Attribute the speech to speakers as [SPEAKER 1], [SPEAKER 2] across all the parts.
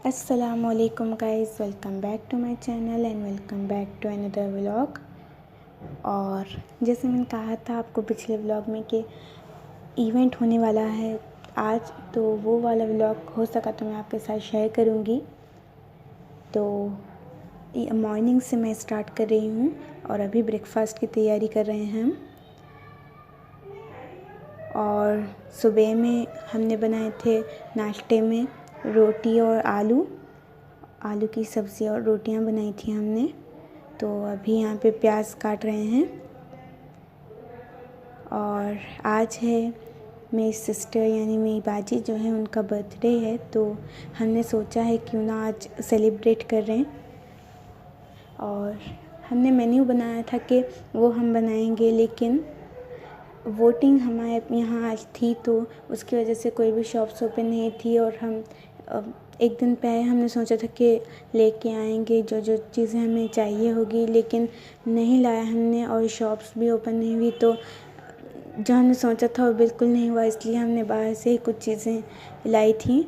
[SPEAKER 1] अस्सलामुअलैकुम guys, welcome back to my channel and welcome back to another vlog. और जैसे मैंने कहा था आपको पिछले व्लॉग में कि इवेंट होने वाला है आज, तो वो वाला व्लॉग हो सका तो मैं आपके साथ शेयर करूँगी। तो मॉर्निंग से मैं स्टार्ट कर रही हूँ और अभी ब्रेकफास्ट की तैयारी कर रहे हैं हम। और सुबह में हमने बनाए थे नाश्ते में रोटी और आलू की सब्ज़ी और रोटियां बनाई थी हमने। तो अभी यहाँ पे प्याज काट रहे हैं। और आज है मेरी सिस्टर यानी मेरी बाजी जो है उनका बर्थडे है, तो हमने सोचा है क्यों ना आज सेलिब्रेट कर रहे हैं। और हमने मेन्यू बनाया था कि वो हम बनाएंगे, लेकिन वोटिंग हमारे यहाँ आज थी तो उसकी वजह से कोई भी शॉप्स ओपन नहीं थी। और हम एक दिन पहले हमने सोचा था कि लेके आएंगे जो जो चीज़ें हमें चाहिए होगी, लेकिन नहीं लाया हमने और शॉप्स भी ओपन नहीं हुई। तो जो हमने सोचा था वो बिल्कुल नहीं हुआ, इसलिए हमने बाहर से ही कुछ चीज़ें लाई थी।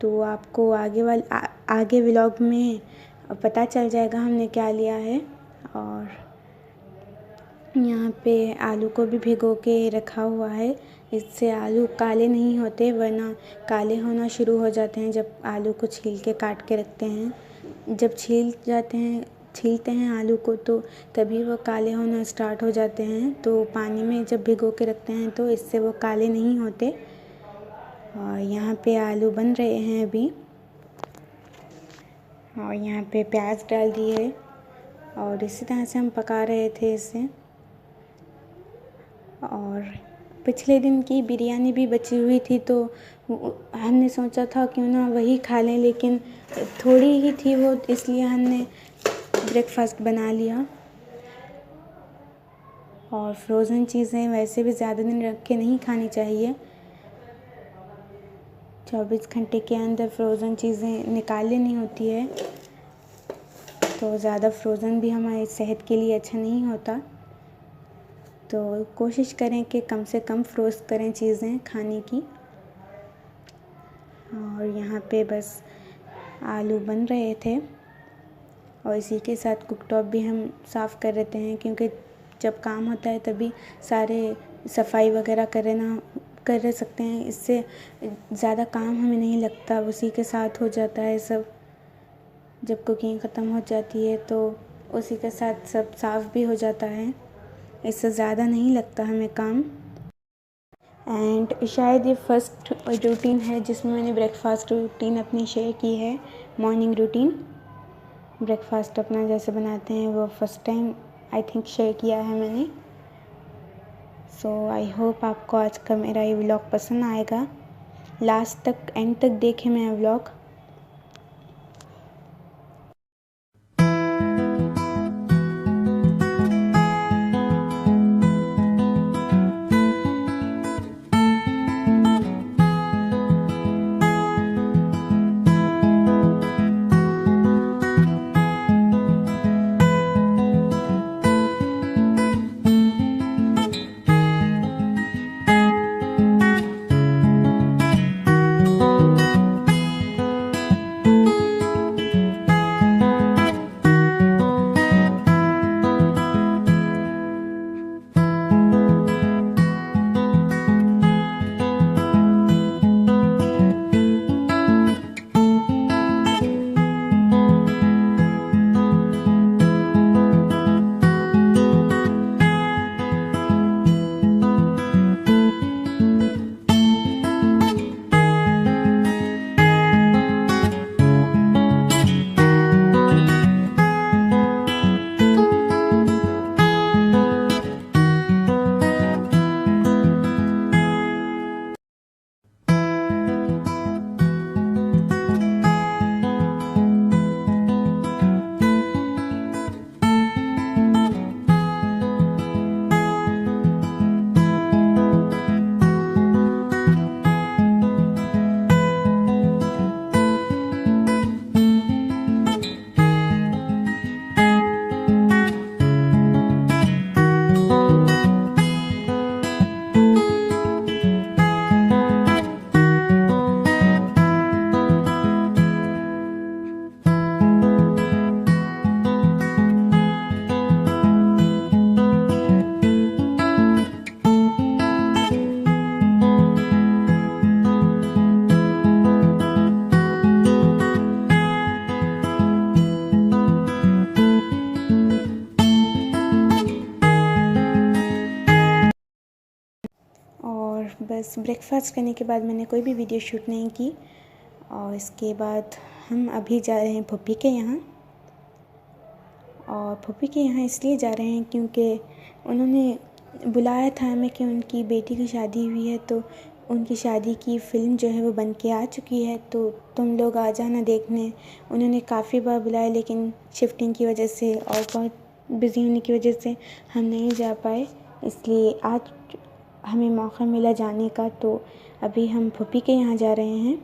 [SPEAKER 1] तो आपको आगे व्लॉग में पता चल जाएगा हमने क्या लिया है। और यहाँ पे आलू को भी भिगो के रखा हुआ है, इससे आलू काले नहीं होते, वरना काले होना शुरू हो जाते हैं जब आलू को छील के काट के रखते हैं। जब छीलते हैं आलू को तो तभी वो काले होना स्टार्ट हो जाते हैं। तो पानी में जब भिगो के रखते हैं तो इससे वो काले नहीं होते। और यहाँ पे आलू बन रहे हैं अभी, और यहाँ पे प्याज डाल दिए और इसी तरह से हम पका रहे थे इसे। और पिछले दिन की बिरयानी भी बची हुई थी, तो हमने सोचा था क्यों ना वही खा लें, लेकिन थोड़ी ही थी वो, इसलिए हमने ब्रेकफास्ट बना लिया। और फ्रोज़न चीज़ें वैसे भी ज़्यादा दिन रख के नहीं खानी चाहिए, 24 घंटे के अंदर फ्रोज़न चीज़ें निकाल लेनी होती है। तो ज़्यादा फ्रोज़न भी हमारी सेहत के लिए अच्छा नहीं होता। तो कोशिश करें कि कम से कम फ्रोज़ करें चीज़ें खाने की। और यहाँ पे बस आलू बन रहे थे और इसी के साथ कुकटॉप भी हम साफ़ कर लेते हैं, क्योंकि जब काम होता है तभी सारे सफाई वगैरह कर सकते हैं। इससे ज़्यादा काम हमें नहीं लगता, उसी के साथ हो जाता है सब। जब कुकिंग ख़त्म हो जाती है तो उसी के साथ सब साफ़ भी हो जाता है, इससे ज़्यादा नहीं लगता हमें काम। एंड शायद ये फर्स्ट रूटीन है जिसमें मैंने ब्रेकफास्ट रूटीन अपनी शेयर की है। मॉर्निंग रूटीन ब्रेकफास्ट अपना जैसे बनाते हैं वो first time I think share किया है मैंने। सो आई होप आपको आज का मेरा ये व्लॉग पसंद आएगा। लास्ट तक एंड तक देखें मेरा व्लॉग। बस ब्रेकफास्ट करने के बाद मैंने कोई भी वीडियो शूट नहीं की। और इसके बाद हम अभी जा रहे हैं फूफी के यहाँ। और फूफी के यहाँ इसलिए जा रहे हैं क्योंकि उन्होंने बुलाया था हमें कि उनकी बेटी की शादी हुई है, तो उनकी शादी की फ़िल्म जो है वो बन के आ चुकी है, तो तुम लोग आ जाना देखने। उन्होंने काफ़ी बार बुलाया, लेकिन शिफ्टिंग की वजह से और बहुत बिज़ी होने की वजह से हम नहीं जा पाए। इसलिए आज हमें मौका मिला जाने का, तो अभी हम फूफी के यहाँ जा रहे हैं।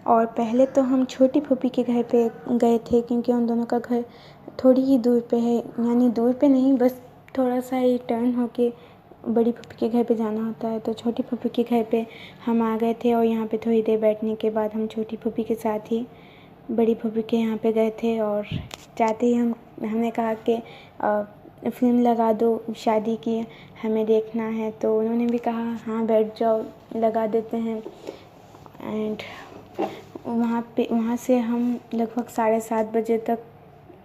[SPEAKER 1] और पहले तो हम छोटी फूफी के घर पे गए थे, क्योंकि उन दोनों का घर थोड़ी ही दूर पे है, यानी दूर पे नहीं, बस थोड़ा सा ही टर्न होके बड़ी फूफी के घर पे जाना होता है। तो छोटी फूफी के घर पे हम आ गए थे, और यहाँ पे थोड़ी देर बैठने के बाद हम छोटी फूफी के साथ ही बड़ी फूफी के यहाँ पे गए थे। और जाते ही हमने कहा कि फ़िल्म लगा दो, शादी की हमें देखना है। तो उन्होंने भी कहा हाँ बैठ जाओ, लगा देते हैं। एंड वहाँ से हम लगभग 7:30 बजे तक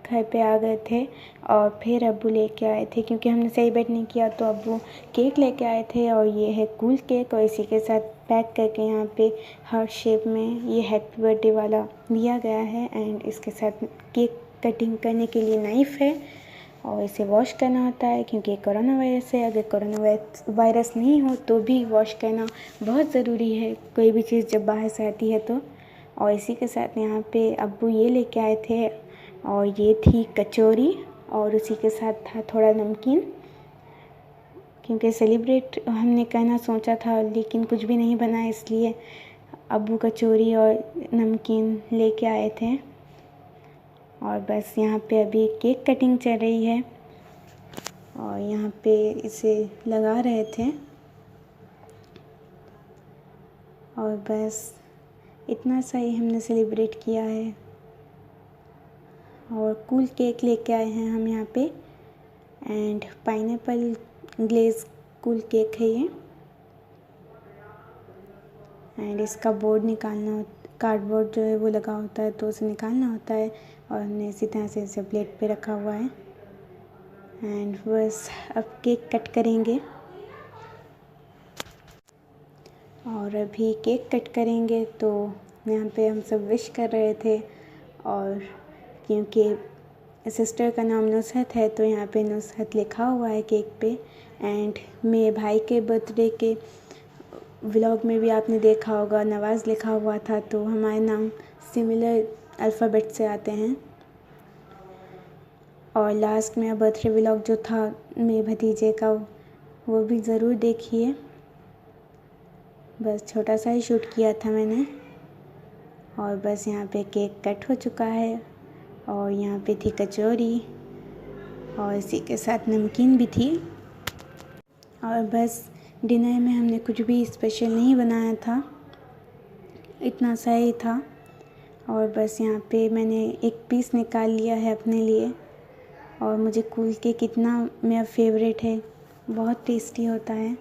[SPEAKER 1] घर पे आ गए थे। और फिर अब्बू लेके आए थे, क्योंकि हमने सही बैठ नहीं किया, तो अब्बू केक लेके आए थे। और ये है कूल केक, और इसी के साथ पैक करके यहाँ पे हार्ट शेप में ये हैप्पी बर्थडे वाला दिया गया है। एंड इसके साथ केक कटिंग करने के लिए नाइफ़ है, और इसे वॉश करना होता है, क्योंकि कोरोना वायरस है। अगर कोरोना वायरस नहीं हो तो भी वॉश करना बहुत ज़रूरी है, कोई भी चीज़ जब बाहर से आती है तो। और इसी के साथ यहाँ पे अब्बू ये लेके आए थे, और ये थी कचौरी, और उसी के साथ था थोड़ा नमकीन, क्योंकि सेलिब्रेट हमने करना सोचा था लेकिन कुछ भी नहीं बना, इसलिए अब्बू कचौरी और नमकीन लेके आए थे। और बस यहाँ पे अभी केक कटिंग चल रही है, और यहाँ पे इसे लगा रहे थे। और बस इतना सा ही हमने सेलिब्रेट किया है। और कूल केक लेके आए हैं हम यहाँ पे, and pineapple glaze cool cake है ये। एंड इसका बोर्ड निकालना, कार्डबोर्ड जो है वो लगा होता है, तो उसे निकालना होता है। और हमने इसी तरह से इसे प्लेट पे रखा हुआ है। एंड बस अब केक कट करेंगे, और अभी केक कट करेंगे। तो यहाँ पे हम सब विश कर रहे थे, और क्योंकि सिस्टर का नाम नुसरत है, तो यहाँ पे नुसरत लिखा हुआ है केक पे। एंड मेरे भाई के बर्थडे के व्लॉग में भी आपने देखा होगा नवाज़ लिखा हुआ था, तो हमारे नाम सिमिलर अल्फ़ाबेट से आते हैं। और लास्ट में बर्थडे व्लॉग जो था मेरे भतीजे का, वो भी ज़रूर देखिए। बस छोटा सा ही शूट किया था मैंने। और बस यहाँ पे केक कट हो चुका है, और यहाँ पे थी कचौरी, और इसी के साथ नमकीन भी थी। और बस डिनर में हमने कुछ भी स्पेशल नहीं बनाया था, इतना सा ही था। और बस यहाँ पे मैंने एक पीस निकाल लिया है अपने लिए। और मुझे कूल केक इतना मेरा फेवरेट है, बहुत टेस्टी होता है।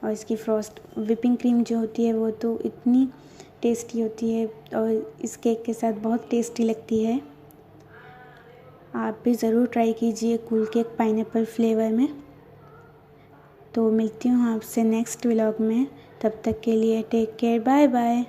[SPEAKER 1] और इसकी फ्रॉस्ट विपिंग क्रीम जो होती है वो तो इतनी टेस्टी होती है, और इस केक के साथ बहुत टेस्टी लगती है। आप भी ज़रूर ट्राई कीजिए कूल केक पाइनएप्पल फ्लेवर में। तो मिलती हूँ आपसे नेक्स्ट व्लॉग में, तब तक के लिए टेक केयर, बाय बाय।